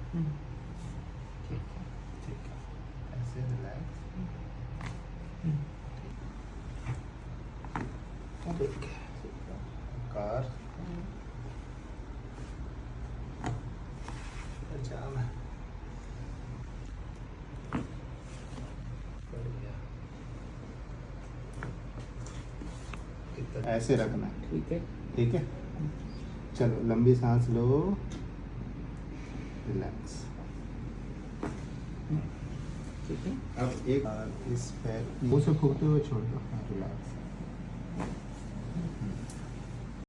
ठीक है, ठीक है, ऐसे रिलैक्स। ठीक है, कार जाम है, बढ़िया। ऐसे रखना है, ठीक है। ठीक है। चलो लंबी सांस लो, रिलैक्स। ठीक है। अब एक इस पैर मुंह से फूकते हुए छोड़ दो, रिलैक्स।